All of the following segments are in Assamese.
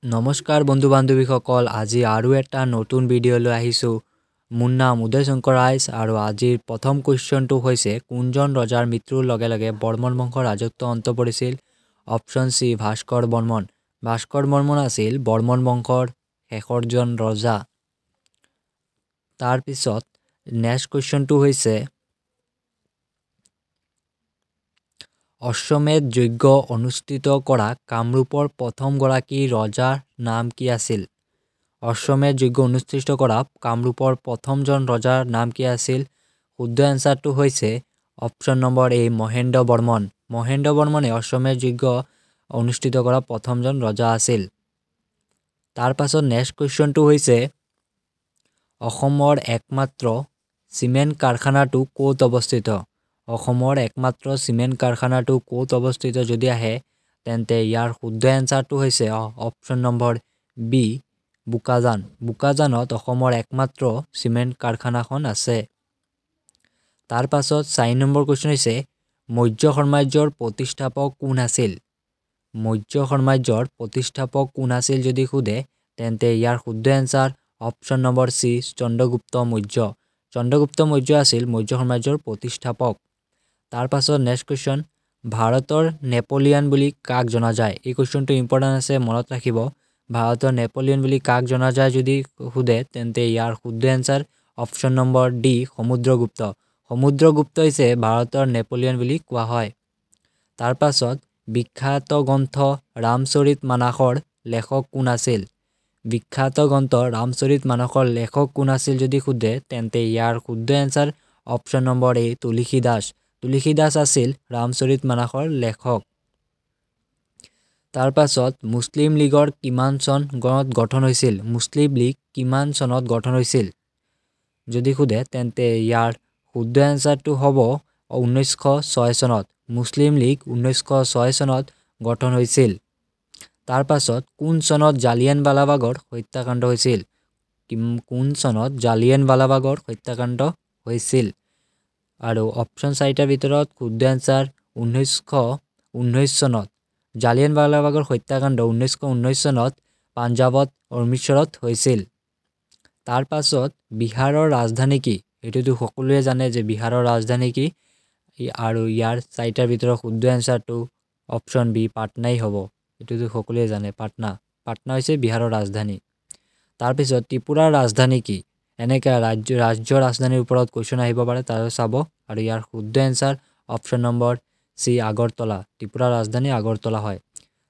নমস্কাৰ বন্ধু বান্ধৱীসকল আজি আৰু এটা নতুন ভিডিঅ' লৈ আহিছোঁ মোৰ নাম উদয় শংকৰ ৰাইজ আৰু আজিৰ প্ৰথম কোৱেশ্চনটো হৈছে কোনজন ৰজাৰ মৃত্যুৰ লগে লগে বৰ্মন বংশৰ ৰাজত্ব অন্ত পৰিছিল অপচন সি ভাস্কৰ বৰ্মন আছিল বৰ্মন বংশৰ শেষৰজন ৰজা তাৰ পিছত নেক্সট কোৱেশ্চনটো হৈছে অশ্বমেধ যজ্ঞ অনুষ্ঠিত কৰা কামৰূপৰ প্ৰথম গৰাকী ৰজাৰ নাম কি আছিল অশ্বমেধ যজ্ঞ অনুষ্ঠিত কৰা কামৰূপৰ প্ৰথমজন ৰজাৰ নাম কি আছিল শুদ্ধ এনসাৰটো হৈছে অপচন নম্বৰ এ মহেন্দ্ৰ বৰ্মনে অশ্বমেধ যজ্ঞ অনুষ্ঠিত কৰা প্ৰথমজন ৰজা আছিল তাৰ পাছত নেক্সট কোৱেশ্চনটো হৈছে অসমৰ একমাত্ৰ সিমেন্ট কাৰখানাটো ক'ত অৱস্থিত অসমৰ একমাত্ৰ সিমেন্ট কাৰখানাটো ক'ত অৱস্থিত যদি আহে তেন্তে ইয়াৰ শুদ্ধ এনসাৰটো হৈছে অপচন নম্বৰ বি বুকাজানত অসমৰ একমাত্ৰ সিমেন্ট কাৰখানাখন আছে তাৰ পাছত 4 নম্বৰ কোৱেশ্চন হৈছে মৌৰ্য সাম্ৰাজ্যৰ প্ৰতিষ্ঠাপক কোন আছিল যদি খুদে তেন্তে ইয়াৰ শুদ্ধ এনসাৰ অপচন নম্বৰ সি চন্দ্ৰগুপ্ত মৌৰ্য আছিল মৌৰ্য সাম্ৰাজ্যৰ প্ৰতিষ্ঠাপক তাৰ পাছত নেক্সট কোৱেশ্চন ভাৰতৰ নেপোলিয়ন বুলি কাক জনা যায় এই কোৱেশ্চনটো ইম্পৰ্টেন্ট আছে মনত ৰাখিব ভাৰতৰ নেপোলিয়ন বুলি কাক জনা যায় যদি খুদে তেন্তে ইয়াৰ শুদ্ধ answer option number D Samudragupta হৈছে ভাৰতৰ নেপোলিয়ন বুলি কোৱা হয় তাৰ পাছত বিখ্যাত গ্ৰন্থ ৰামচৰিত মানসৰ লেখক কোন আছিল যদি খুদে তেন্তে ইয়াৰ শুদ্ধ এনসাৰ অপচন নম্বৰ এ তুলসী দাস আছিল ৰামচৰিত মানসৰ লেখক তাৰ পাছত মুছলিম লীগৰ কিমান চনত গঠন হৈছিল যদি খুদে তেন্তে ইয়াৰ শুদ্ধ এনসাৰটো হ'ব 1906 চনত মুছলিম লীগ 1906 চনত গঠন হৈছিল তাৰ পাছত কোন চনত জালিয়ানৱালাবাগৰ হত্যাকাণ্ড হৈছিল আৰু অপচন 4টাৰ ভিতৰত শুদ্ধ এনসাৰ 1919 চনত জালিয়ানৱালাবাগৰ হত্যাকাণ্ড 1919 চনত পাঞ্জাৱত অমৃতসৰত হৈছিল তাৰ পাছত বিহাৰৰ ৰাজধানী কি এটোটো সকলোৱে জানে যে বিহাৰৰ ৰাজধানী কি আৰু ইয়াৰ 4টাৰ ভিতৰত শুদ্ধ এনসাৰটো অপচন বি পাটনাই হ'ব এটোটো সকলোৱে জানে পাটনা হৈছে বিহাৰৰ ৰাজধানী তাৰ পিছত ত্ৰিপুৰাৰ ৰাজধানী কি এনেকা ৰাজ্যৰ ৰাজধানীৰ ওপৰত কোৱেশ্চন আহিব পাৰে তাৰ চাব আৰু ইয়াৰ শুদ্ধ এনসাৰ অপচন নম্বৰ সি আগৰতলা ত্ৰিপুৰাৰ ৰাজধানী আগৰতলা হয়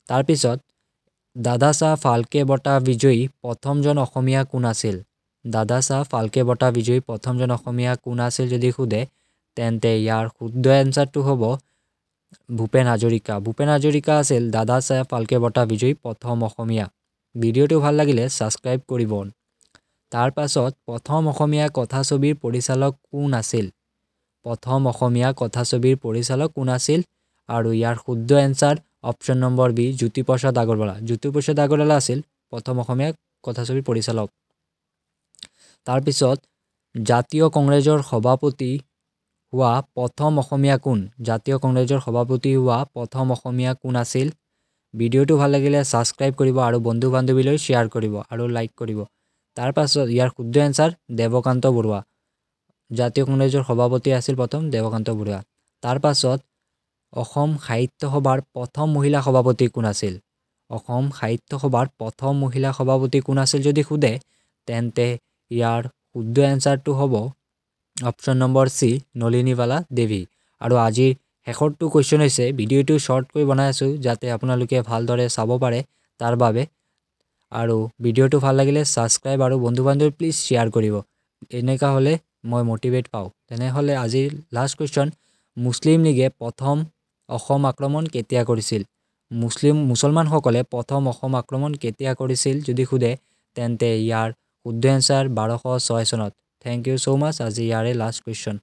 তাৰ পিছত দাদাসাহ ফাল্কে বঁটা বিজয়ী প্ৰথমজন অসমীয়া কোন আছিল যদি খুদে তেন্তে ইয়াৰ শুদ্ধ এনসাৰটো হ'ব ভূপেন হাজৰিকা আছিল দাদাসাহ ফাল্কে বঁটা বিজয়ী প্ৰথম অসমীয়া ভিডিঅ'টো ভাল লাগিলে সাবস্ক্ৰাইব কৰিব তাৰ পাছত প্ৰথম অসমীয়া কথাছবিৰ পৰিচালক কোন আছিল আৰু ইয়াৰ শুদ্ধ answer option number B Jyotiprasad Agarwala আছিল প্ৰথম অসমীয়া কথাছবিৰ পৰিচালক তাৰ পিছত জাতীয় কংগ্ৰেছৰ সভাপতি হোৱা প্ৰথম অসমীয়া কোন আছিল ভিডিঅ'টো ভাল লাগিলে সাবস্ক্ৰাইব কৰিব আৰু বন্ধু বান্ধৱীলৈ শ্বেয়াৰ কৰিব আৰু লাইক কৰিব তাৰ পাছত ইয়াৰ শুদ্ধ এনসাৰ দেৱকান্ত বৰুৱা জাতীয় কংগ্ৰেছৰ সভাপতি আছিল প্ৰথম দেৱকান্ত বৰুৱা তাৰ পাছত অসম সাহিত্য সভাৰ প্ৰথম মহিলা সভাপতি কোন আছিল যদি খুদে তেন্তে ইয়াৰ শুদ্ধ এনসাৰটো হ'ব অপচন নম্বৰ সি নলিনীবালা দেৱী আৰু আজিৰ শেষৰটো কোৱেশ্চন হৈছে ভিডিঅ'টো শৰ্টকৈ বনাই আছো যাতে আপোনালোকে ভালদৰে চাব পাৰে তাৰ বাবে আৰু ভিডিঅ'টো ভাল লাগিলে সাবস্ক্ৰাইব আৰু বন্ধু বান্ধৱী প্লিজ শ্বেয়াৰ কৰিব এনেকা হলে মই মোটিভেট পাও তেনেহলে আজিৰ লাষ্ট কোৱেশ্চন মুছলিম লীগে প্ৰথম অসম আক্ৰমণ কেতিয়া কৰিছিল মুছলমানসকলে প্ৰথম অসম আক্ৰমণ কেতিয়া কৰিছিল যদি খুদে তেন্তে ইয়াৰ শুদ্ধ এনসাৰ 1206 চনত থ্যাংক ইউ সো মাচ আজি ইয়াৰে লাষ্ট কোৱেশ্চন